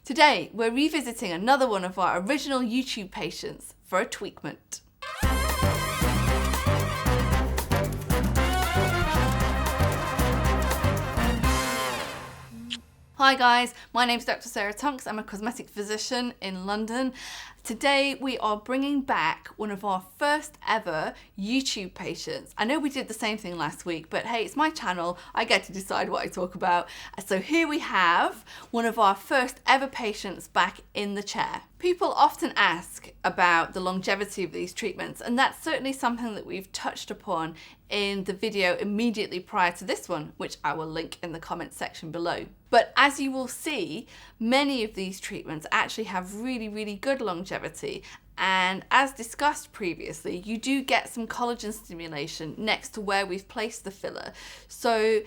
Today, we're revisiting another one of our original YouTube patients for a tweakment. Hi guys, my name's Dr Sarah Tonks. I'm a cosmetic physician in London. Today we are bringing back one of our first ever YouTube patients. I know we did the same thing last week, but hey, it's my channel. I get to decide what I talk about. So here we have one of our first ever patients back in the chair. People often ask about the longevity of these treatments, and that's certainly something that we've touched upon in the video immediately prior to this one, which I will link in the comment section below. But as you will see, many of these treatments actually have really good longevity. And as discussed previously, you do get some collagen stimulation next to where we've placed the filler. So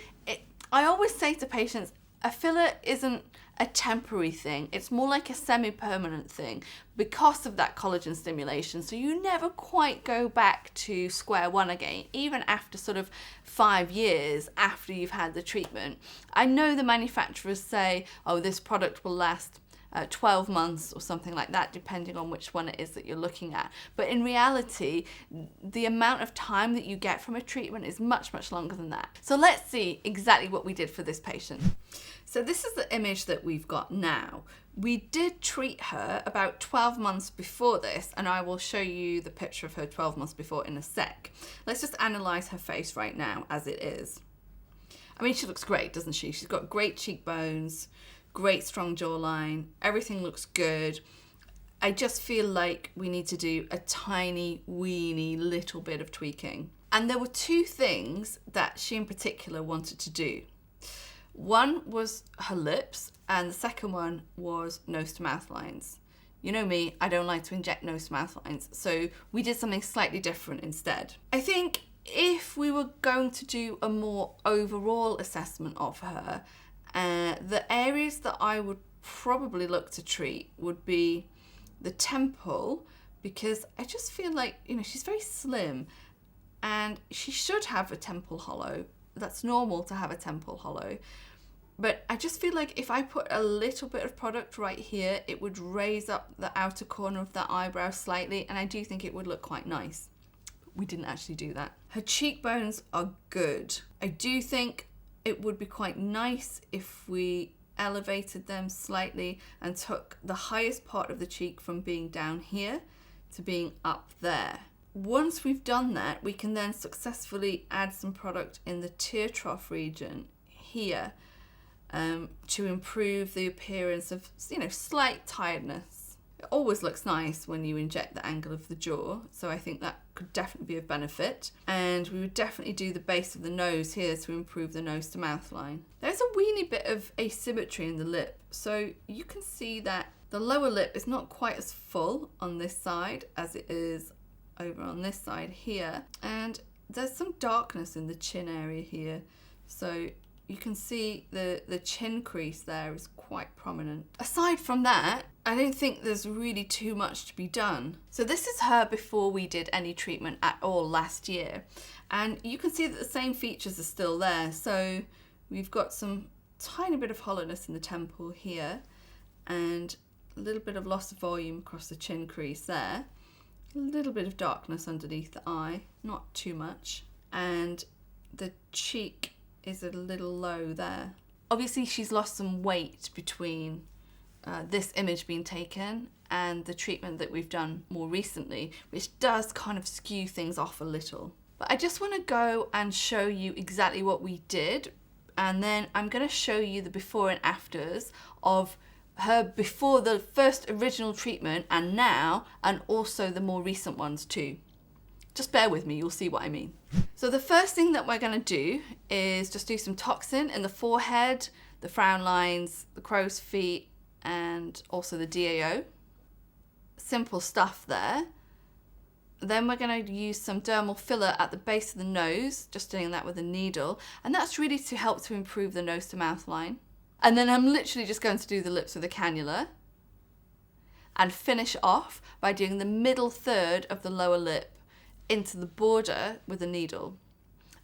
I always say to patients, a filler isn't a temporary thing, it's more like a semi-permanent thing because of that collagen stimulation. So you never quite go back to square one again, even after sort of 5 years after you've had the treatment. I know the manufacturers say, oh, this product will last 12 months or something like that, depending on which one it is that you're looking at. But in reality, the amount of time that you get from a treatment is much longer than that. So let's see exactly what we did for this patient. So this is the image that we've got now. We did treat her about 12 months before this, and I will show you the picture of her 12 months before in a sec. Let's just analyze her face right now as it is. I mean, she looks great, doesn't she? She's got great cheekbones, great strong jawline, everything looks good. I just feel like we need to do a tiny, weeny little bit of tweaking. And there were two things that she in particular wanted to do. One was her lips, and the second one was nose to mouth lines. You know me, I don't like to inject nose to mouth lines, so we did something slightly different instead. I think if we were going to do a more overall assessment of her, the areas that I would probably look to treat would be the temple, because I just feel like, you know, she's very slim and she should have a temple hollow. That's normal to have a temple hollow. But I just feel like if I put a little bit of product right here, it would raise up the outer corner of that eyebrow slightly, and I do think it would look quite nice. We didn't actually do that. Her cheekbones are good. I do think it would be quite nice if we elevated them slightly and took the highest part of the cheek from being down here to being up there. Once we've done that, we can then successfully add some product in the tear trough region here to improve the appearance of, you know, slight tiredness. It always looks nice when you inject the angle of the jaw, so I think that could definitely be of benefit. And we would definitely do the base of the nose here to improve the nose to mouth line. There's a weeny bit of asymmetry in the lip, so you can see that the lower lip is not quite as full on this side as it is over on this side here, and there's some darkness in the chin area here, so you can see the chin crease there is quite prominent. Aside from that, I don't think there's really too much to be done. So this is her before we did any treatment at all last year, and you can see that the same features are still there. So we've got some tiny bit of hollowness in the temple here, and a little bit of loss of volume across the chin crease there. A little bit of darkness underneath the eye, not too much, and the cheek is a little low there. Obviously she's lost some weight between this image being taken and the treatment that we've done more recently, which does kind of skew things off a little. But I just want to go and show you exactly what we did, and then I'm going to show you the before and afters of her before the first original treatment and now, and also the more recent ones too. Just bear with me, you'll see what I mean. So the first thing that we're going to do is just do some toxin in the forehead, the frown lines, the crow's feet, and also the DAO. Simple stuff there. Then we're going to use some dermal filler at the base of the nose, just doing that with a needle, and that's really to help to improve the nose to mouth line. And then I'm literally just going to do the lips with a cannula and finish off by doing the middle third of the lower lip into the border with a needle.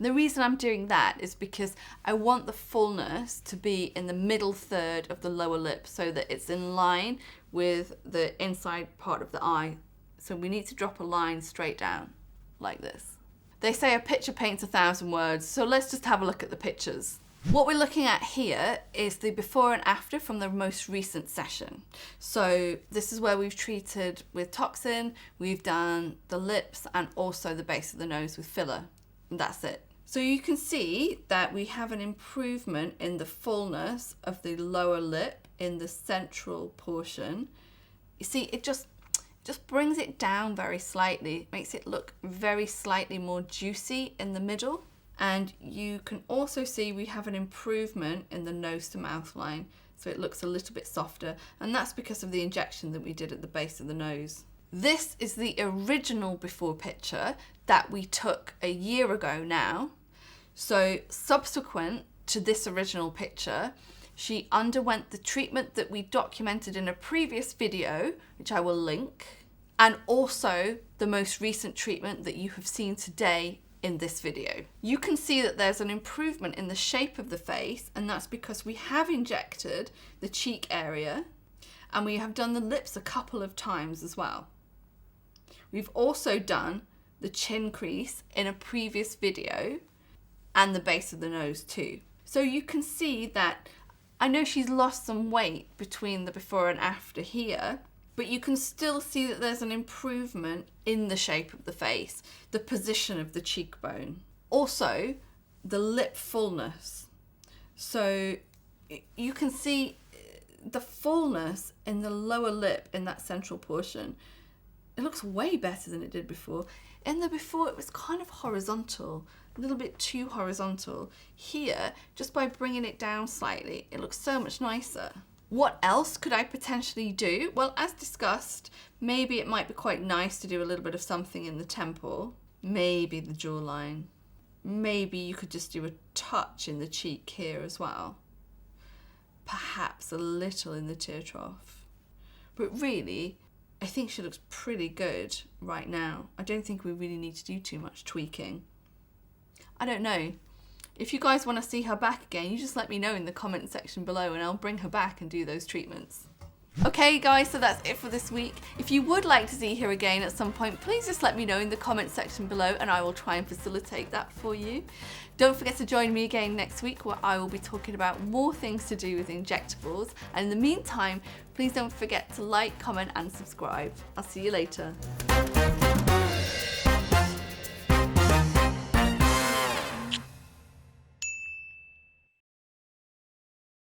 And the reason I'm doing that is because I want the fullness to be in the middle third of the lower lip so that it's in line with the inside part of the eye. So we need to drop a line straight down like this. They say a picture paints 1,000 words, so let's just have a look at the pictures. What we're looking at here is the before and after from the most recent session. So this is where we've treated with toxin, we've done the lips and also the base of the nose with filler, and that's it. So you can see that we have an improvement in the fullness of the lower lip in the central portion. You see, it just brings it down very slightly, makes it look very slightly more juicy in the middle. And you can also see we have an improvement in the nose to mouth line, so it looks a little bit softer, and that's because of the injection that we did at the base of the nose. This is the original before picture that we took a year ago now. So subsequent to this original picture, she underwent the treatment that we documented in a previous video, which I will link, and also the most recent treatment that you have seen today in this video. You can see that there's an improvement in the shape of the face, and that's because we have injected the cheek area and we have done the lips a couple of times as well. We've also done the chin crease in a previous video and the base of the nose too. So you can see that I know she's lost some weight between the before and after here, but you can still see that there's an improvement in the shape of the face, the position of the cheekbone. Also, the lip fullness. So you can see the fullness in the lower lip in that central portion. It looks way better than it did before. In the before, it was kind of horizontal, a little bit too horizontal. Here, just by bringing it down slightly, it looks so much nicer. What else could I potentially do? Well, as discussed, maybe it might be quite nice to do a little bit of something in the temple, maybe the jawline. Maybe you could just do a touch in the cheek here as well. Perhaps a little in the tear trough. But really, I think she looks pretty good right now. I don't think we really need to do too much tweaking. I don't know. If you guys want to see her back again, you just let me know in the comment section below and I'll bring her back and do those treatments. Okay guys, so that's it for this week. If you would like to see her again at some point, please just let me know in the comment section below and I will try and facilitate that for you. Don't forget to join me again next week where I will be talking about more things to do with injectables. And in the meantime, please don't forget to like, comment and subscribe. I'll see you later.